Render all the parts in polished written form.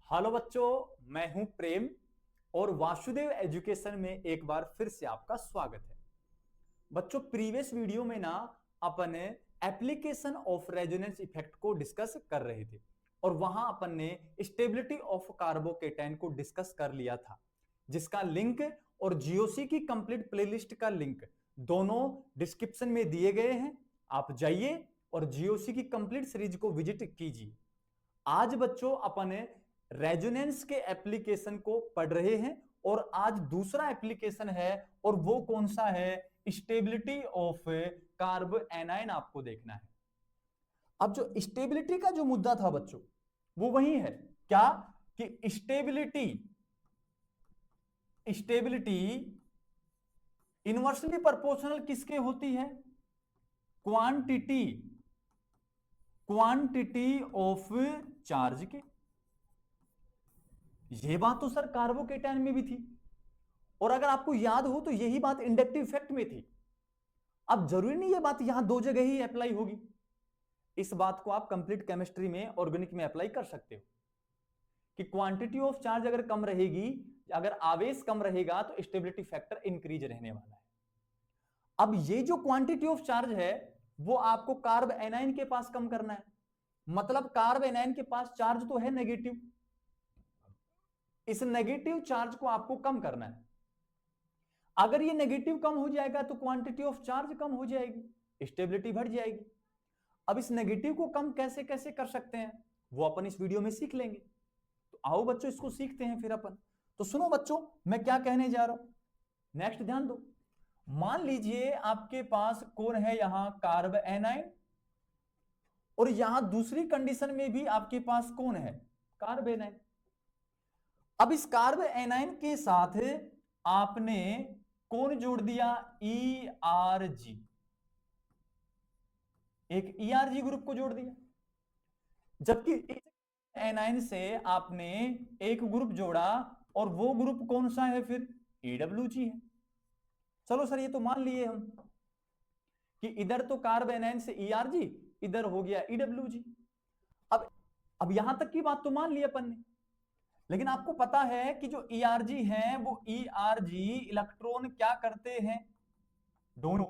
Hello बच्चों, मैं हूं प्रेम और वासुदेव एजुकेशन में एक बार फिर से आपका स्वागत है। बच्चों, प्रीवियस वीडियो में ना अपन एप्लीकेशन ऑफ रेजोनेंस इफेक्ट को डिस्कस कर रहे थे और वहां अपन ने स्टेबिलिटी ऑफ कार्बोकेटाइन को डिस्कस कर लिया था, जिसका लिंक और जीओसी की कंप्लीट प्लेलिस्ट का लिंक दोनों डिस्क्रिप्शन में दिए गए हैं। आप जाइए और जीओसी की कंप्लीट सीरीज को विजिट कीजिए। आज बच्चों अपन रेजोनेंस के एप्लीकेशन को पढ़ रहे हैं और आज दूसरा एप्लीकेशन है और वो कौन सा है? स्टेबिलिटी ऑफ कार्ब एनाइन आपको देखना है। अब जो स्टेबिलिटी का जो मुद्दा था बच्चों, वो वही है क्या कि स्टेबिलिटी इनवर्सली प्रोपोर्शनल किसके होती है? क्वांटिटी ऑफ चार्ज के। ये बात तो सर कार्बोकेटाइन में भी थी और अगर आपको याद हो तो यही बात इंडक्टिव इफेक्ट में थी। अब जरूरी नहीं ये बात यहां दो जगह ही अप्लाई होगी। इस बात को आप कंप्लीट केमिस्ट्री में, ऑर्गेनिक में अप्लाई कर सकते हो कि क्वांटिटी ऑफ चार्ज अगर कम रहेगी, अगर आवेश कम रहेगा तो स्टेबिलिटी फैक्टर इंक्रीज रहने वाला है। अब ये जो क्वांटिटी ऑफ चार्ज है वो आपको कार्ब एनाइन के पास कम करना है। मतलब कार्ब एनाइन के पास चार्ज तो है नेगेटिव, इस नेगेटिव चार्ज को आपको कम करना है। अगर ये नेगेटिव कम हो जाएगा तो क्वांटिटी ऑफ चार्ज कम हो जाएगी, स्टेबिलिटी बढ़ जाएगी। अब इस नेगेटिव को कम कैसे कैसे कर सकते हैं वो अपन इस वीडियो में सीख लेंगे। तो आओ बच्चों इसको सीखते हैं फिर अपन। तो सुनो बच्चों, मैं क्या कहने जा रहा हूं, नेक्स्ट ध्यान दो। मान लीजिए आपके पास कौन है यहां? Carb A9. और यहां दूसरी कंडीशन में भी आपके पास कौन है? Carb A9. अब इस कार्ब एनाइन के साथ आपने कौन जोड़ दिया? ERG। एक ERG ग्रुप को जोड़ दिया, जबकि एनाइन से आपने एक ग्रुप जोड़ा और वो ग्रुप कौन सा है फिर? EWG है। चलो सर ये तो मान लिए हम कि इधर तो कार्ब एनाइन से ERG, इधर हो गया EWG। अब यहां तक की बात तो मान ली अपन ने, लेकिन आपको पता है कि जो ERG है वो ERG इलेक्ट्रॉन क्या करते हैं? दोनों।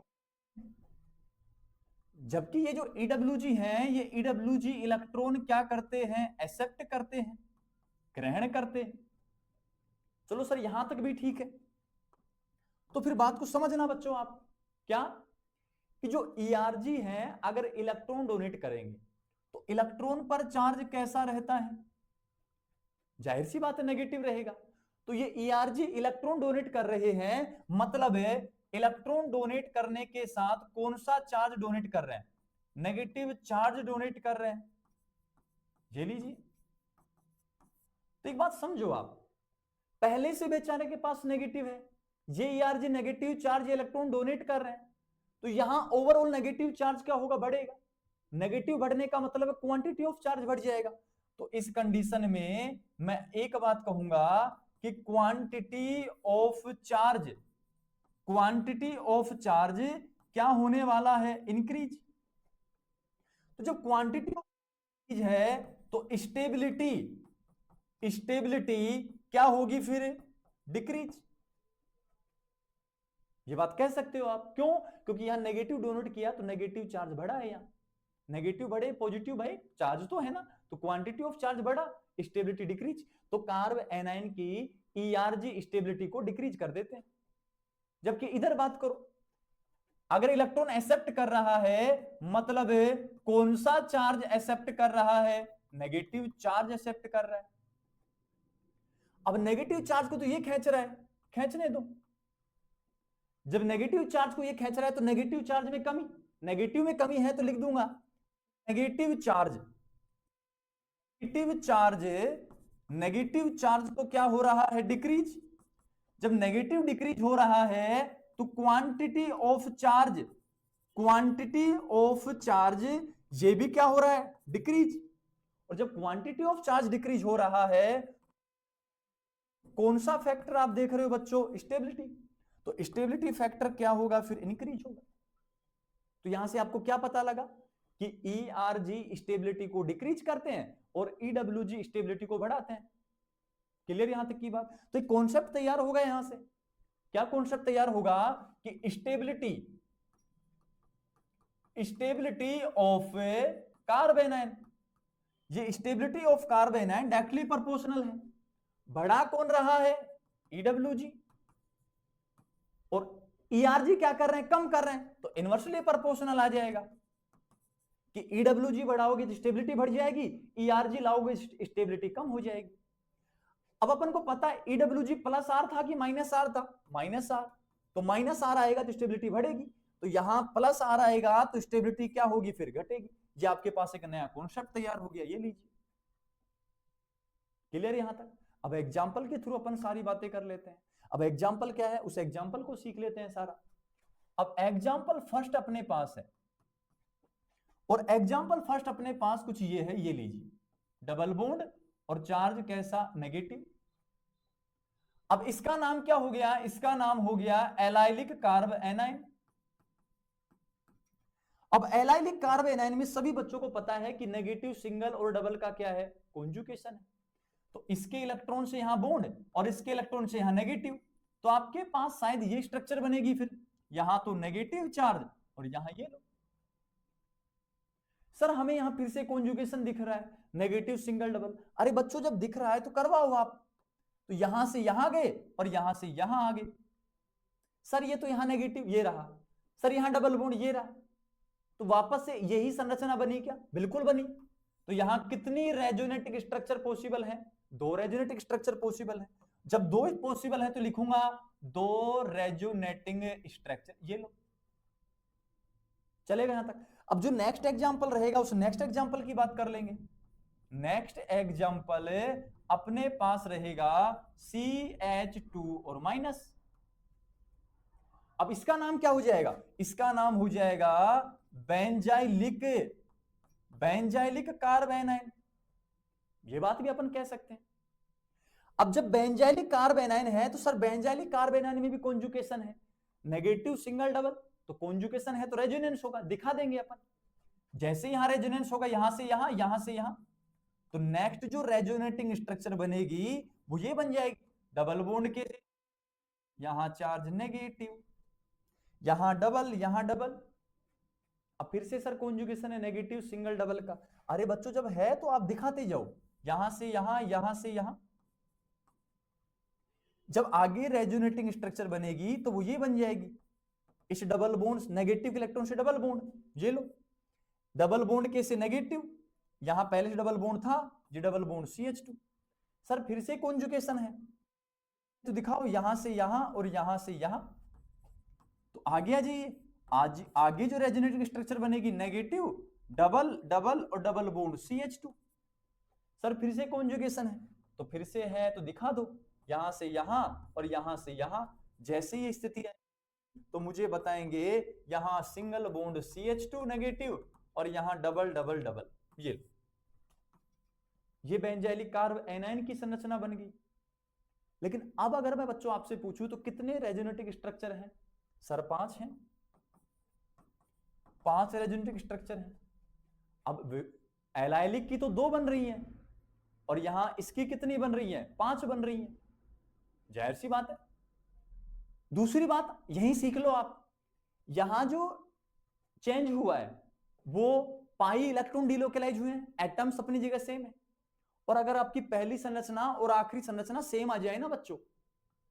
जबकि ये जो EWG है, ये EWG इलेक्ट्रॉन क्या करते हैं? एक्सेप्ट करते हैं, ग्रहण करते हैं। चलो सर यहां तक भी ठीक है। तो फिर बात को समझना बच्चों आप, क्या कि जो ERG है अगर इलेक्ट्रॉन डोनेट करेंगे तो इलेक्ट्रॉन पर चार्ज कैसा रहता है? जाहिर सी बात है नेगेटिव रहेगा। तो ये ERG इलेक्ट्रॉन डोनेट कर रहे हैं, मतलब है इलेक्ट्रॉन डोनेट करने के साथ कौन सा चार्ज डोनेट कर रहे हैं? नेगेटिव चार्ज डोनेट कर रहे हैं। ये लीजिए। तो एक बात समझो आप, पहले से बेचारे के पास नेगेटिव है, ये ERG negative charge electron donate कर रहे हैं, तो यहां ओवरऑल नेगेटिव चार्ज क्या होगा? बढ़ेगा। नेगेटिव बढ़ने का मतलब क्वांटिटी ऑफ चार्ज बढ़ जाएगा। तो इस कंडीशन में मैं एक बात कहूंगा कि क्वांटिटी ऑफ चार्ज क्या होने वाला है? इंक्रीज। तो जब क्वांटिटी ऑफ चार्ज है तो स्टेबिलिटी क्या होगी फिर? डिक्रीज। ये बात कह सकते हो आप। क्यों? क्योंकि यहां नेगेटिव डोनेट किया तो नेगेटिव चार्ज बढ़ा है। यहां नेगेटिव बढ़े, पॉजिटिव भाई चार्ज तो है ना, तो क्वांटिटी ऑफ चार्ज बढ़ा, स्टेबिलिटी डिक्रीज। तो कार्ब एनाइन की ERG स्टेबिलिटी को डिक्रीज कर देते हैं। जबकि इधर बात करो, अगर इलेक्ट्रॉन एक्सेप्ट कर रहा है, मतलब कौन सा चार्ज एक्सेप्ट कर रहा है? नेगेटिव चार्ज एक्सेप्ट कर रहा है। अब नेगेटिव चार्ज को तो ये खींच रहा है, खींचने दो। जब नेगेटिव चार्ज को ये खींच रहा है तो नेगेटिव चार्ज में कमी, नेगेटिव में कमी है तो लिख दूंगा नेगेटिव चार्ज तो क्या हो रहा है? डिक्रीज। जब नेगेटिव डिक्रीज हो रहा है तो क्वांटिटी ऑफ चार्ज ये भी क्या हो रहा है? डिक्रीज। और जब क्वांटिटी ऑफ चार्ज डिक्रीज हो रहा है, कौन सा फैक्टर आप देख रहे हो बच्चों? स्टेबिलिटी। तो स्टेबिलिटी फैक्टर क्या होगा फिर? इंक्रीज होगा। तो यहां से आपको क्या पता लगा कि ERG स्टेबिलिटी को डिक्रीज करते हैं और EWG स्टेबिलिटी को बढ़ाते हैं। क्लियर यहां तक की बात? तो एक कॉन्सेप्ट तैयार होगा यहां से। क्या कॉन्सेप्ट तैयार होगा कि स्टेबिलिटी ऑफ कार्बन आयन। ये stability of carbon ion directly proportional है। बड़ा कौन रहा है? EWG। और ERG क्या कर रहे हैं? कम कर रहे हैं, तो इनवर्सली प्रोपोर्शनल आ जाएगा कि EWG बढ़ाओगे तो स्टेबिलिटी बढ़ जाएगी, ERG लाओगे स्टेबिलिटी कम हो जाएगी। अब अपन को पता है EWG प्लस आर था कि माइनस आर था? माइनस आर, तो माइनस आर आएगा तो स्टेबिलिटी बढ़ेगी, तो यहां प्लस आर आएगा तो स्टेबिलिटी क्या होगी? फिर घटेगी। ये आपके पास एक नया कॉन्सेप्ट तैयार हो गया, ये लीजिए। क्लियर यहां तक? अब एग्जाम्पल के थ्रू अपन सारी बातें कर लेते हैं। अब एग्जाम्पल क्या है, उस एग्जाम्पल को सीख लेते हैं सारा। अब एग्जाम्पल फर्स्ट अपने पास है, और एग्जाम्पल फर्स्ट अपने पास कुछ ये है, ये लीजिए। डबल बॉन्ड और चार्ज कैसा? नेगेटिव। अब इसका नाम क्या हो गया? इसका नाम हो गया एलाइलिक कार्ब एनाइन। अब एलाइलिक कार्ब एनाइन में सभी बच्चों को पता है कि नेगेटिव सिंगल और डबल का क्या है? कॉन्जुगेशन है। तो इसके इलेक्ट्रॉन से यहां बॉन्ड और इसके इलेक्ट्रॉन से यहां नेगेटिव, तो आपके पास शायद ये स्ट्रक्चर बनेगी। फिर यहां तो नेगेटिव चार्ज और यहां ये लो। सर हमें यहां फिर से कॉन्जुगेशन दिख रहा है, नेगेटिव सिंगल डबल। अरे बच्चों जब दिख रहा है तो करवाओ आप। तो यहां से यहां गए और यहां से यहां आ गए। सर ये तो यहां नेगेटिव ये रहा, सर यहां डबल बॉन्ड ये रहा, तो वापस से यही संरचना बनी क्या? बिल्कुल बनी। तो यहां कितनी रेजोनेटिक स्ट्रक्चर पॉसिबल है? 2 रेजोनेटिक स्ट्रक्चर पॉसिबल है। जब 2 पॉसिबल है तो लिखूंगा 2 रेजोनेटिंग स्ट्रक्चर। ये लो, चलेगा यहां तक? अब जो नेक्स्ट एग्जांपल रहेगा उस नेक्स्ट एग्जांपल की बात कर लेंगे। नेक्स्ट एग्जांपल अपने पास रहेगा CH2 और माइनस। अब इसका नाम क्या हो जाएगा? इसका नाम हो जाएगा बेंजाइलिक कार्बेनाइन। ये बात भी अपन कह सकते हैं। अब जब बेंजाइलिक कार्बेनाइन है तो सर बेंजाइलिक कार्बेनाइन में भी कॉन्जुगेशन है, नेगेटिव सिंगल डबल, तो कॉन्जुगेशन है तो रेजोनेंस होगा। दिखा देंगे अपन। जैसे यहां रेजोनेंस होगा यहां से यहां से यहां, तो नेक्स्ट जो रेजोनेटिंग स्ट्रक्चर बनेगी वो ये बन जाएगी। डबल बॉन्ड के यहां चार्ज नेगेटिव, यहां डबल यहां डबल। अब फिर से सर कॉन्जुगेशन है नेगेटिव सिंगल डबल का। अरे बच्चों जब है तो आप दिखाते जाओ, यहां से यहां से यहां। जब आगे रेजोनेटिंग स्ट्रक्चर बनेगी तो वो ये बन जाएगी। इस डबल बॉन्ड नेगेटिव इलेक्ट्रॉन से डबल बॉन्ड, ये लो डबल बॉन्ड के से नेगेटिव, यहां पहले से डबल बॉन्ड था, ये डबल बॉन्ड CH2। सर फिर से कॉन्जुगेशन है तो दिखाओ यहां से यहां और यहां से यहां, तो आगे आ जाइए। आज आगे जो रेजोनेटिंग स्ट्रक्चर बनेगी नेगेटिव डबल डबल और डबल बॉन्ड CH2। सर फिर से कॉन्जुगेशन है तो फिर से है तो दिखा दो, यहां से यहां और यहां से यहां। जैसे ये स्थिति है तो मुझे बताएंगे यहां सिंगल बॉन्ड CH2 नेगेटिव और यहां डबल डबल डबल। ये बेंजाइलिक कार्ब एनाइन की संरचना बन गई। लेकिन अब अगर मैं बच्चों आपसे पूछूं तो कितने रेजोनेटिक स्ट्रक्चर हैं? सर 5 हैं, 5 रेजोनेटिक स्ट्रक्चर हैं। अब एलाइलिक की तो 2 बन रही हैं और यहां इसकी कितनी बन रही है? 5 बन रही हैं। जाहिर सी बात है। दूसरी बात यही सीख लो आप, यहां जो चेंज हुआ है वो पाई इलेक्ट्रॉन डिलोकेलाइज हुए हैं, एटम्स अपनी जगह सेम है। और अगर आपकी पहली संरचना और आखिरी संरचना सेम आ जाए ना बच्चों,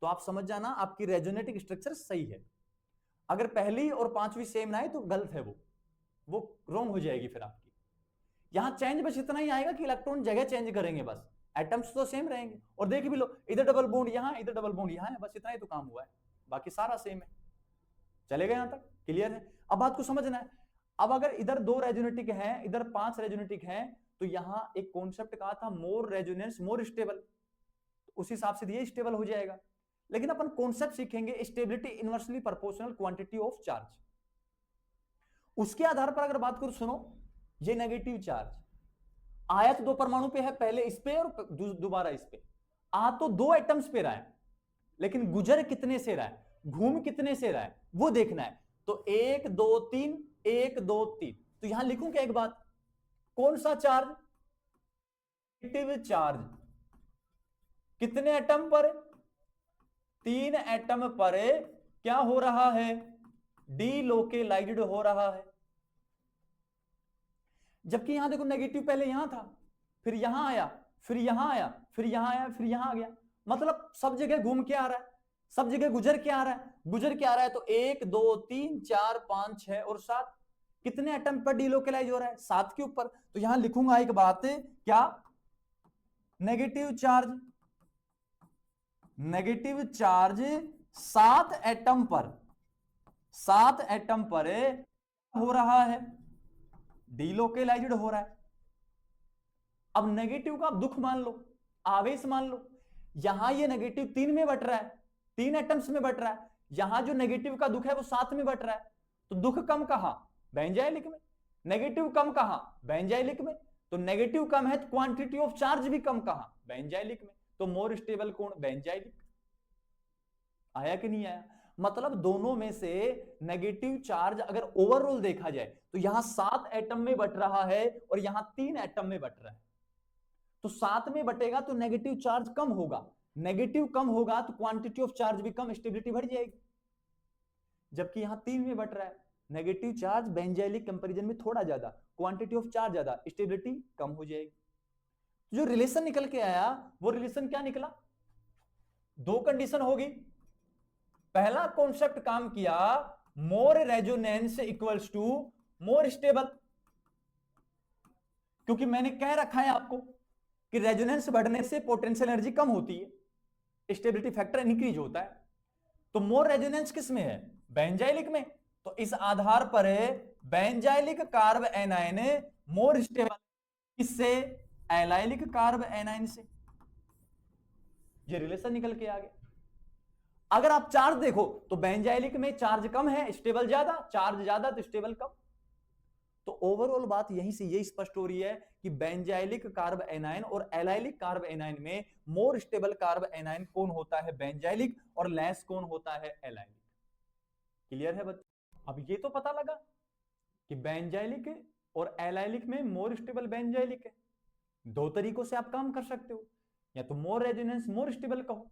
तो आप समझ जाना आपकी रेजोनेटिक स्ट्रक्चर सही है। अगर पहली और 5वीं सेम ना आए तो गलत है, वो रॉन्ग हो जाएगी फिर आपकी। यहां चेंज बस इतना ही आएगा कि इलेक्ट्रॉन जगह चेंज करेंगे, बस एटम्स तो सेम रहेंगे। और देख भी लो, इधर डबल बॉन्ड यहां, इधर डबल बॉन्ड यहां है, बस इतना ही तो काम हुआ है, बाकी सारा सेम है। चलेगा यहां तक? क्लियर है? अब बात को समझना है। अब अगर इधर 2 रेजोनेटिक हैं, इधर 5 रेजोनेटिक हैं, तो यहां एक कॉन्सेप्ट कहा था मोर रेजोनेंस मोर स्टेबल, उस हिसाब से ये स्टेबल हो जाएगा। लेकिन अपन कॉन्सेप्ट सीखेंगे stability inversely proportional quantity of charge. उसके आधार पर अगर बात करूं, सुनो, ये नेगेटिव चार्ज आया तो 2 परमाणु पे है, पहले इस पे और दोबारा इस पे। आ तो 2 एटम्स पे रहा है, लेकिन गुजर कितने से रहा है, घूम कितने से रहा है, वो देखना है। तो 1 2 3 1 2 3, तो यहां लिखूं क्या एक बात, कौन सा चार्ज? नेगेटिव चार्ज कितने एटम पर? 3 एटम पर क्या हो रहा है? डीलोकेलाइज्ड हो रहा है। जबकि यहां देखो नेगेटिव पहले यहां था, फिर यहां आया, फिर यहां आया, फिर यहां आया, फिर यहां आ गया। मतलब सब जगह घूम के आ रहा है, सब जगह गुजर के आ रहा है, गुजर के आ रहा है। तो 1 2 3 4 5 6 और 7, कितने एटम पर डीलोकेलाइज हो रहा है? 7 के ऊपर। तो यहां लिखूंगा एक बात, क्या? Negative charge, negative charge 7 atom पर, 7 एटम पर हो रहा है, डीलोकेलाइज्ड हो रहा है। अब नेगेटिव का आप दुख मान लो, आवेश मान लो। यहां ये नेगेटिव 3 में बट रहा है, 3 एटम्स में बट रहा है। यहां जो नेगेटिव का दुख है वो 7 में बट रहा है। तो दुख कम कहां? बेंजाइलिक में। नेगेटिव कम कहां? बेंजाइलिक में। तो नेगेटिव कम है तो क्वांटिटी ऑफ चार्ज भी कम कहां? बेंजाइलिक में। तो मोर स्टेबल कौन? बेंजाइलिक। आया कि नहीं आया? मतलब दोनों में से नेगेटिव चार्ज अगर ओवरऑल देखा जाए तो यहां 7 एटम में बट रहा है और यहां 3 एटम में बट रहा है। तो 7 में बटेगा तो नेगेटिव चार्ज कम होगा, नेगेटिव कम होगा तो क्वांटिटी ऑफ चार्ज भी कम, स्टेबिलिटी बढ़ जाएगी। जबकि यहां 3 में बट रहा है, नेगेटिव चार्ज बेंजाइलिक कंपैरिजन में थोड़ा ज्यादा, क्वांटिटी ऑफ चार्ज ज्यादा, स्टेबिलिटी कम हो जाएगी। जो रिलेशन निकल के आया वो रिलेशन क्या निकला? दो कंडीशन होगी। पहला कॉन्सेप्ट काम किया, more resonance equals to more stable. क्योंकि मैंने कह रखा है आपको कि रेजोनेंस बढ़ने से पोटेंशियल एनर्जी कम होती है, स्टेबिलिटी फैक्टर इंक्रीज होता है। तो मोर रेजोनेंस किस में है? बेंजाइलिक में। तो इस आधार पर benzylic carb anion more stable, इससे एलाइलिक कार्ब एनायन से। ये रिलेशन निकल के आ गया। अगर आप चार्ज देखो तो बेंजाइलिक में चार्ज कम है, स्टेबल ज्यादा, चार्ज ज्यादा तो स्टेबल कम। तो ओवरऑल बात यहीं से ये स्पष्ट हो रही है कि बेंजाइलिक कार्ब एनायन और एलाइलिक कार्ब एनायन में मोर स्टेबल कार्ब एनायन कौन होता है? बेंजाइलिक, और लेस कौन होता है? एलाइलिक। क्लियर है बच्चों? अब ये तो पता लगा कि बेंजाइलिक और एलाइलिक में मोर स्टेबल बेंजाइलिक है। दो तरीकों से आप काम कर सकते हो, या तो मोर रेजोनेंस मोर स्टेबल कहो,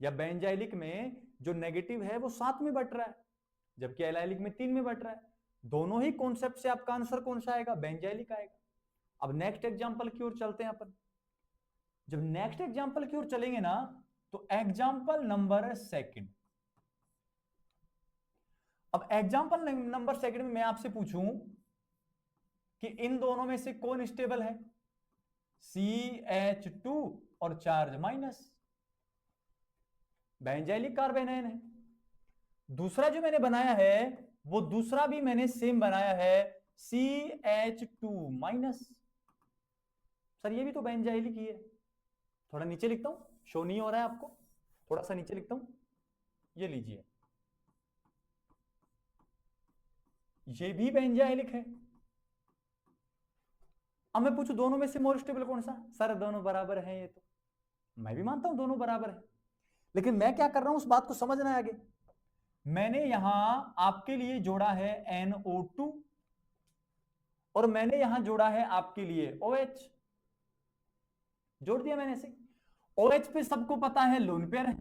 या बेंजाइलिक में जो नेगेटिव है वो 7 में बट रहा है जबकि एलाइलिक में 3 में बट रहा है। दोनों ही कॉन्सेप्ट से आपका आंसर कौन सा आएगा? बेंजाइलिक आएगा। अब नेक्स्ट एग्जांपल की ओर चलते हैं अपन। जब नेक्स्ट एग्जांपल की ओर चलेंगे ना, तो एग्जांपल नंबर सेकंड। अब एग्जांपल नंबर सेकंड में मैं आपसे पूछूं कि इन दोनों में से कौन स्टेबल है? CH2 और charge minus, benzylic carb anion है। दूसरा जो मैंने बनाया है वो दूसरा भी मैंने सेम बनाया है, CH2 माइनस। सर ये भी तो बेंजाइलिक ही है। थोड़ा नीचे लिखता हूं, शो नहीं हो रहा है आपको, थोड़ा सा नीचे लिखता हूं, ये लीजिए, ये भी बेंजाइलिक है। अब मैं पूछूं दोनों में से मोर स्टेबल कौन सा? सर दोनों बराबर हैं। ये तो मैं भी मानता हूं दोनों बराबर है, लेकिन मैं क्या कर रहा हूं उस बात को समझना है आगे। मैंने यहां आपके लिए जोड़ा है NO2 और मैंने यहां जोड़ा है आपके लिए OH, जोड़ दिया मैंने ऐसे। OH पे सबको पता है लोन पेयर है,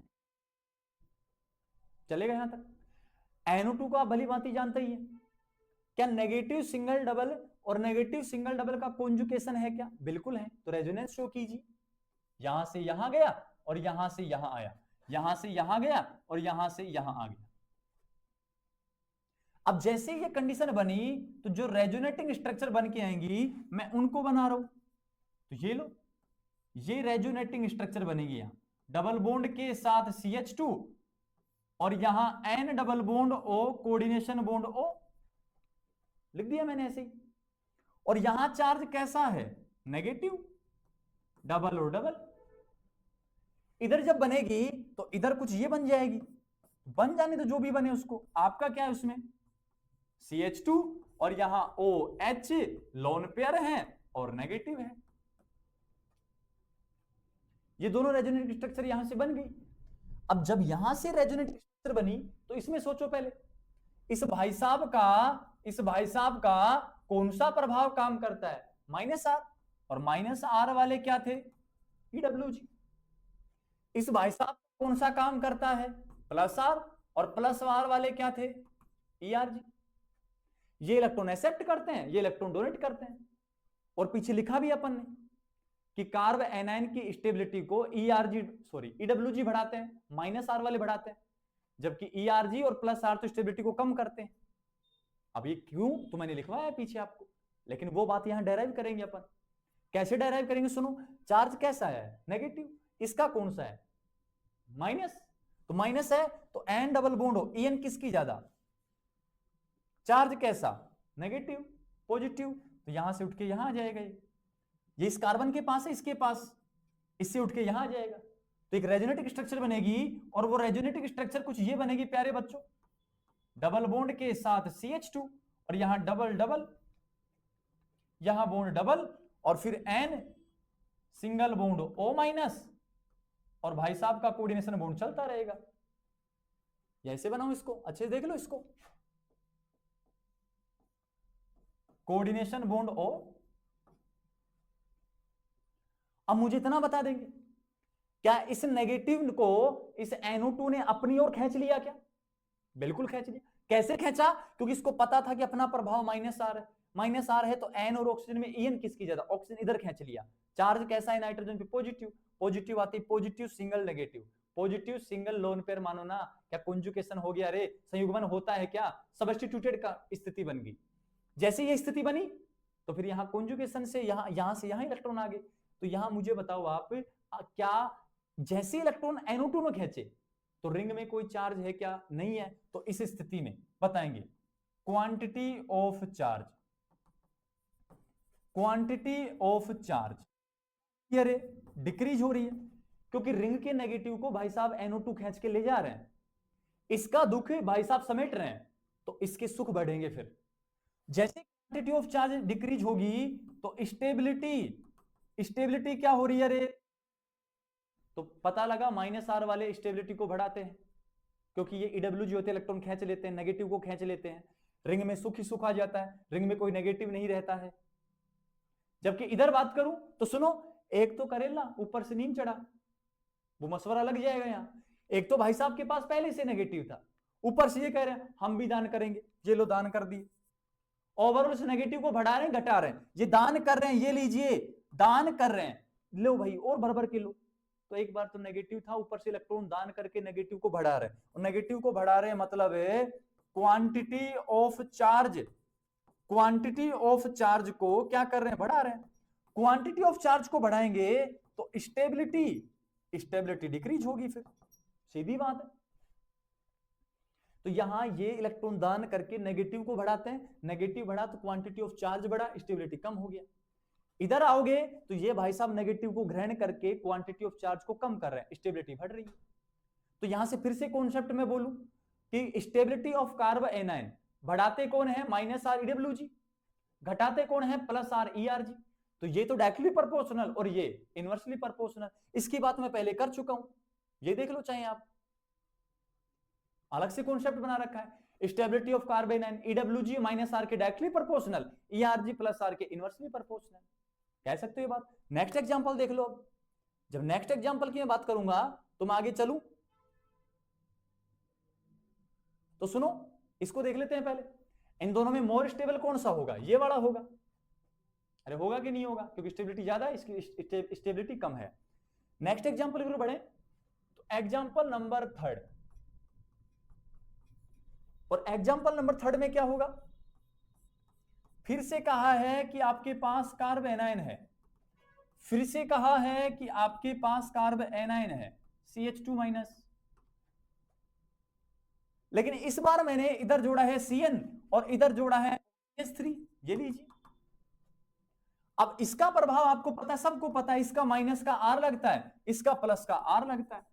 चलेगा यहां तक। NO2 को आप भली भांति जानते ही है। क्या नेगेटिव सिंगल डबल और नेगेटिव सिंगल डबल का कॉन्जुगेशन है क्या? बिल्कुल है। तो रेजोनेंस शो कीजिए, यहां से यहां गया और यहां से यहां आया, यहां से यहां गया और यहां से यहां आ गया। अब जैसे ये कंडीशन बनी तो जो रेजोनेटिंग स्ट्रक्चर बन के आएंगी मैं उनको बना रहा हूं। तो ये लो, ये रेजोनेटिंग स्ट्रक्चर बनेगी। यहां डबल बॉन्ड के साथ CH2 और यहां N double bond O coordination bond O, लिख दिया मैंने ऐसे ही। और यहां चार्ज कैसा है? नेगेटिव, डबल और डबल। इधर जब बनेगी तो इधर कुछ ये बन जाएगी, बन जाने तो जो भी बने उसको, आपका क्या है उसमें? CH2 और यहां OH लोन पेयर है और नेगेटिव है। ये दोनों रेजोनेटिंग स्ट्रक्चर यहां से बन गई। अब जब यहां से रेजोनेटिंग स्ट्रक्चर बनी तो इसमें सोचो पहले, इस भाई साहब का कौन सा प्रभाव काम करता है? -R, और -R वाले क्या थे? EWG। इस भाई साहब कौन सा काम करता है, प्लस आर, और प्लस आर वाले क्या थे, ERG। ये इलेक्ट्रॉन एक्सेप्ट करते हैं, ये इलेक्ट्रॉन डोनेट करते हैं। और पीछे लिखा भी अपन ने कि कार्ब एनायन की स्टेबिलिटी को EWG बढ़ाते हैं, माइनस आर वाले बढ़ाते हैं, जबकि ERG और प्लस आर तो स्टेबिलिटी को कम करते हैं। अब ये क्यों तो मैंने लिखवाया पीछे आपको, लेकिन वो बात यहां डेराइव करेंगे अपन। कैसे डेराइव करेंगे, सुनो। चार्ज कैसा है, नेगेटिव, इसका कौन सा है, माइनस, तो माइनस है तो एन डबल बॉन्ड हो, EN किसकी ज्यादा, चार्ज कैसा, नेगेटिव, पॉजिटिव, तो यहां से उठ के यहां आ जाएगा। ये इस कार्बन के पास है, इसके पास, इससे उठ के यहां आ जाएगा, तो एक रेजोनेटिक स्ट्रक्चर बनेगी। और वो रेजोनेटिक स्ट्रक्चर कुछ ये बनेगी प्यारे बच्चों, डबल बॉन्ड के साथ CH2, और यहां डबल डबल, यहां बॉन्ड डबल, और फिर N single bond O minus, और भाई साहब का कोऑर्डिनेशन बॉन्ड चलता रहेगा। ऐसे बनाओ इसको, अच्छे से देख लो इसको, कोऑर्डिनेशन बॉन्ड O। अब मुझे इतना बता देंगे, क्या इस नेगेटिव को इस NO2 ने अपनी ओर खींच लिया क्या, बिल्कुल खींच लिया। कैसे खींचा, क्योंकि इसको पता था कि अपना प्रभाव माइनस आर है, माइनस आर है तो N और ऑक्सीजन में EN किसकी ज्यादा, ऑक्सीजन इधर खींच लिया। चार्ज कैसा है नाइट्रोजन पे, पॉजिटिव, पॉजिटिव आती, positive single negative, positive single lone pair मानो ना, क्या कंजुगेशन हो गया रे, संयुग्मन होता है क्या, सब्स्टिट्यूटेड का स्थिति बन गई। जैसे ये स्थिति बनी तो फिर यहां कंजुगेशन से यहां से यहां इलेक्ट्रॉन आ गए। तो यहां मुझे बताओ आप, क्या जैसे इलेक्ट्रॉन NO2 में खींचे तो रिंग में कोई चार्ज है क्या, नहीं है। तो इस स्थिति में बताएंगे quantity of charge, quantity of charge अरे डिक्रीज हो रही है, क्योंकि रिंग के नेगेटिव को भाई साहब NO2 खींच के ले जा रहे हैं, इसका दुख भाई साहब समेट रहे हैं, तो इसके सुख बढ़ेंगे। फिर जैसे क्वांटिटी ऑफ चार्ज डिक्रीज होगी तो स्टेबिलिटी क्या हो रही है रे, तो पता लगा माइनस आर वाले स्टेबिलिटी को बढ़ाते हैं, क्योंकि ये EWG होते हैं, इलेक्ट्रॉन खींच लेते हैं, नेगेटिव को खींच लेते हैं, रिंग में सुख ही सुख आ जाता है, रिंग में कोई नेगेटिव नहीं रहता है। जबकि इधर बात करूं तो सुनो, एक तो करेला ऊपर से नीम चढ़ा, वो मशवरा लग जाएगा यहां। एक तो भाई साहब के पास पहले से नेगेटिव था, ऊपर से ये कह रहे हैं हम भी दान करेंगे, ये लो दान कर दिए, ओवरऑल इस नेगेटिव को बढ़ा रहे हैं घटा रहे हैं, ये दान कर रहे हैं, ये लीजिए दान कर रहे हैं, लो भाई और भर भर के लो। तो एक बार तो नेगेटिव था, ऊपर से इलेक्ट्रॉन दान करके नेगेटिव को बढ़ा रहे हैं, और नेगेटिव को बढ़ा रहे हैं मतलब है quantity of charge, quantity of charge को क्या कर रहे हैं, बढ़ा रहे हैं। क्वांटिटी ऑफ चार्ज को बढ़ाएंगे तो स्टेबिलिटी डिक्रीज होगी, फिर सीधी बात है। तो यहां ये इलेक्ट्रॉन दान करके नेगेटिव को बढ़ाते हैं, नेगेटिव बढ़ा तो क्वांटिटी ऑफ चार्ज बढ़ा, स्टेबिलिटी कम हो गया। इधर आओगे तो ये भाई साहब नेगेटिव को ग्रहण करके क्वांटिटी ऑफ चार्ज को कम कर रहे हैं, स्टेबिलिटी बढ़ रही है। तो यहां से फिर से कॉन्सेप्ट में बोलूं कि स्टेबिलिटी ऑफ कार्ब एनायन बढ़ाते कौन है, माइनस आर EWG, घटाते कौन है, प्लस आर ERG। तो ये तो डायरेक्टली प्रोपोर्शनल और ये इनवर्सली प्रोपोर्शनल, इसकी बात मैं पहले कर चुका हूं, ये देख लो चाहे आप, अलग से कॉन्सेप्ट बना रखा है। Stability of carbanion EWG minus R के directly proportional, ERG plus R के इनवर्सली प्रोपोर्शनल, कह सकते हो ये बात। नेक्स्ट एग्जांपल देख लो। अब जब नेक्स्ट एग्जांपल की मैं बात करूंगा तो मैं आगे चलूं, तो सुनो इसको देख लेते हैं पहले। इन दोनों में मोर स्टेबल कौन सा होगा, ये वाला होगा, अरे होगा कि नहीं होगा, क्योंकि स्टेबिलिटी ज्यादा है, इसकी स्टेबिलिटी कम है। नेक्स्ट एग्जांपल की ओर बढ़े तो एग्जांपल नंबर 3, और एग्जांपल नंबर 3 में क्या होगा, फिर से कहा है कि आपके पास कार्ब एनायन है, फिर से कहा है कि आपके पास कार्ब एनायन है CH2 माइनस, लेकिन इस बार मैंने इधर जोड़ा है CN और इधर जोड़ा है CH3, ये लीजिए। अब इसका प्रभाव आपको पता है, सबको पता है, इसका माइनस का R लगता है, इसका प्लस का R लगता है,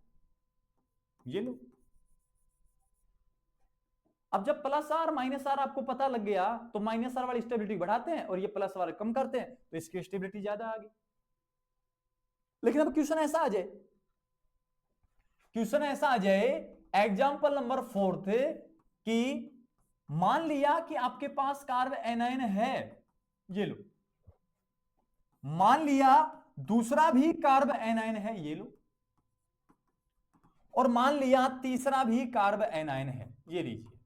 ये लो। अब जब प्लस आर माइनस आर आपको पता लग गया तो माइनस आर वाली स्टेबिलिटी बढ़ाते हैं और ये प्लस वाले कम करते हैं, तो इसकी स्टेबिलिटी ज्यादा आ गई। लेकिन अब क्वेश्चन ऐसा आ जाए, क्वेश्चन ऐसा आ जाए एग्जांपल नंबर 4 कि मान लिया कि आपके पास कार्ब एनायन है, ये लो, मान लिया दूसरा भी कार्ब एनायन है, ये लो, और मान लिया तीसरा भी कार्ब एनायन है, ये लीजिए।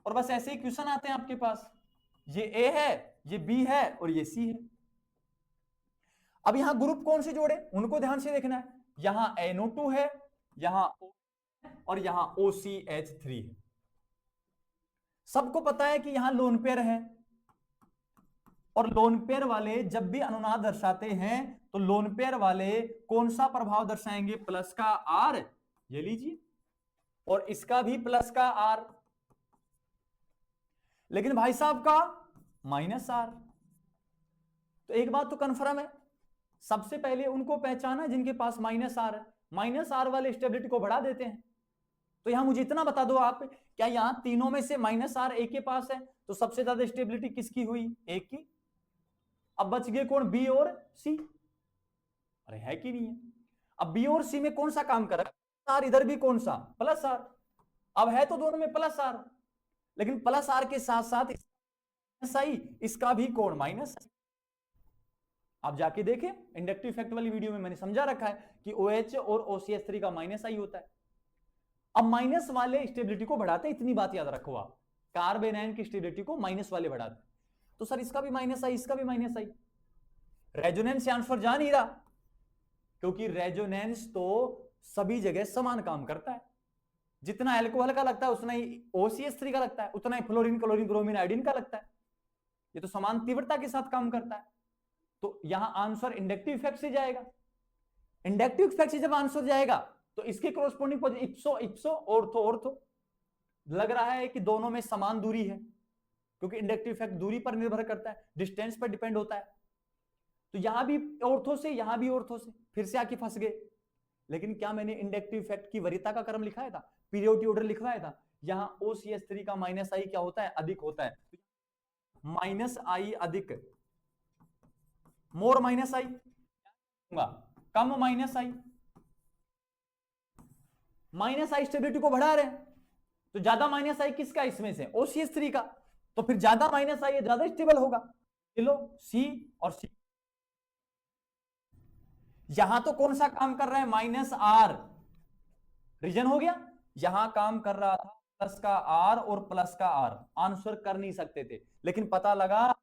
और बस ऐसे ही क्वेश्चन आते हैं आपके पास, ये ए है, ये बी है और ये सी है। अब यहां ग्रुप कौन से जोड़े उनको ध्यान से देखना है। यहां NO2 है, यहां O और यहां OCH3 है। सबको पता है कि यहां लोन पेयर है, और लोन पेयर वाले जब भी अनुनाद दर्शाते हैं तो लोन पेयर वाले कौन सा प्रभाव दर्शाएंगे? प्लस का R, ये लीजिए, और इसका भी प्लस का R, लेकिन भाई साहब का माइनस R। तो एक बात तो कंफर्म है, सबसे पहले उनको पहचाना जिनके पास माइनस R है। माइनस R वाले स्टेबिलिटी को बढ़ा देते हैं। तो यहां मुझे इतना बता दो आप, क्या यहां तीनों में से माइनस R एक के पास है, तो सबसे ज्यादा स्टेबिलिटी किसकी हुई? एक की। अब बच गए कौन? बी और सी। अरे है कि नहीं है? अब बी और सी में कौन सा काम कर रहा है? R, इधर भी कौन सा? Plus R। अब है तो दोनों में प्लस R, लेकिन प्लस R के साथ साथ इसका भी कोण माइनस। आप जाके देखें, इंडक्टिव इफेक्ट वाली वीडियो में मैंने समझा रखा है कि OH और OCH3 का माइनस आई होता है। अब माइनस वाले स्टेबिलिटी को बढ़ाते हैं, इतनी बात याद रखो आप, कार्ब एनायन की स्टेबिलिटी को माइनस वाले बढ़ाते हैं। तो सर इसका भी माइनस आई, इसका भी माइनस आई। रेजोनेंस से आंसर जा नहीं रहा, क्योंकि रेजोनेंस तो सभी जगह समान काम करता है। जितना एल्कोहल का लगता है उतना ही OCH3 का लगता है, उतना ही फ्लोरीन, क्लोरीन, ब्रोमीन, आयोडीन का लगता है। ये तो समान तीव्रता के साथ काम करता है। तो यहां आंसर इंडक्टिव इफेक्ट से जाएगा। इंडक्टिव इफेक्ट से जब आंसर जाएगा तो इसके कोरोस्पोंडिंग इप्सो इप्सो, ऑर्थो ऑर्थो। लग रहा है कि दोनों में समान दूरी है, क्योंकि इंडक्टिव इफेक्ट दूरी पर निर्भर करता है, डिस्टेंस पर डिपेंड होता है। तो यहां भी ऑर्थो से, यहां भी ऑर्थो से, फिर से आके फंस गए। लेकिन क्या मैंने इंडक्टिव इफेक्ट की वरीयता का क्रम लिखाया था, पीरियोडिक ऑर्डर लिखवाया था? यहां OCH3 का माइनस आई क्या होता है? अधिक होता है। माइनस आई अधिक, मोर माइनस आई, कम माइनस आई। माइनस आई स्टेबिलिटी को बढ़ा रहे हैं, तो ज्यादा माइनस आई किसका? इसमें से OCH3 का। तो फिर ज्यादा माइनस आई ज्यादा स्टेबल होगा। चलो C और C। यहां तो कौन सा काम कर रहा है? Minus R। रीजन हो गया। यहां काम कर रहा था प्लस का R और प्लस का R। आंसर कर नहीं सकते थे, लेकिन पता लगा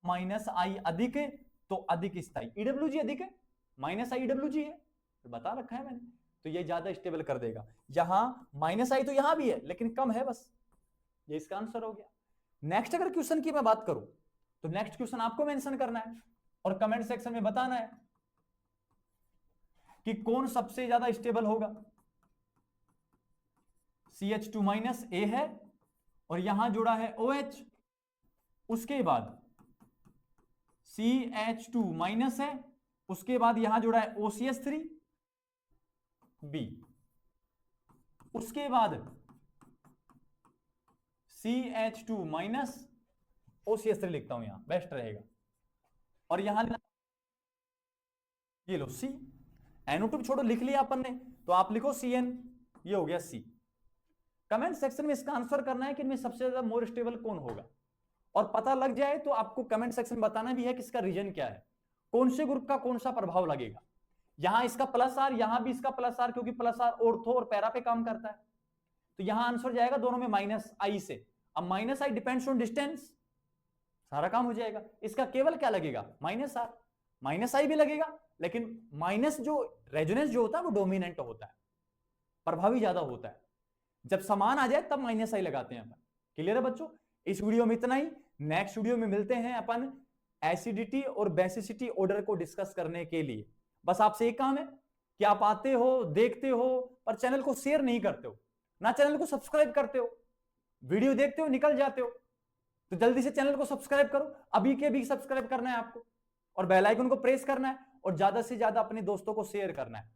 माइनस आई अधिक है तो अधिक स्थायी। EWG अधिक है, माइनस आई EWG है, तो बता रखा है मैंने। तो ये ज्यादा स्टेबल कर देगा। यहां माइनस आई तो यहां भी है, लेकिन कम है बस। ये इसका आंसर हो गया। नेक्स्ट अगर क्वेश्चन की मैं बात करूं तो नेक्स्ट क्वेश्चन आपको मेंशन करना है और कमेंट सेक्शन में बताना है कि कौन सबसे ज्यादा स्टेबल होगा। CH2 माइनस A है और यहां जुड़ा है OH, उसके बाद CH2 माइनस है, उसके बाद यहां जुड़ा है OCH3 B, उसके बाद CH2 माइनस OCH3 लिखता हूं, यहां बेस्ट रहेगा। और यहां ये लो C, NO2 छोड़ो, लिख लिया अपन ने, तो आप लिखो CN, ये हो गया C। कमेंट सेक्शन में इसका आंसर करना है कि इनमें सबसे ज्यादा मोर स्टेबल कौन होगा, और पता लग जाए तो आपको कमेंट सेक्शन में बताना भी है कि इसका रीजन क्या है, कौन से ग्रुप का कौन सा प्रभाव लगेगा। यहां इसका प्लस R, यहां भी इसका प्लस R, क्योंकि प्लस R ऑर्थो और पैरा पे काम करता है। तो यहां आंसर जाएगा दोनों में माइनस आई से। अब minus I depends on distance, सारा काम हो जाएगा। इसका केवल क्या लगेगा? Minus R। माइनस आई भी लगेगा, लेकिन माइनस जो रेजोनेंस जो होता है वो डोमिनेंट होता है, प्रभावी ज्यादा होता है। जब समान आ जाए तब माइनस आई लगाते हैं अपन। क्लियर है बच्चों? इस वीडियो में इतना ही। नेक्स्ट वीडियो में मिलते हैं अपन एसिडिटी और बेसिसिटी ऑर्डर को डिस्कस करने के लिए। बस आपसे एक काम है कि आप आते हो, देखते हो, पर चैनल को शेयर नहीं करते हो, ना चैनल को सब्सक्राइब करते हो, वीडियो देखते हो निकल जाते हो। तो जल्दी से चैनल को सब्सक्राइब करो, अभी के अभी सब्सक्राइब करना है आपको, और बेल आइकन को प्रेस करना है, और ज्यादा से ज्यादा अपने दोस्तों को शेयर करना है।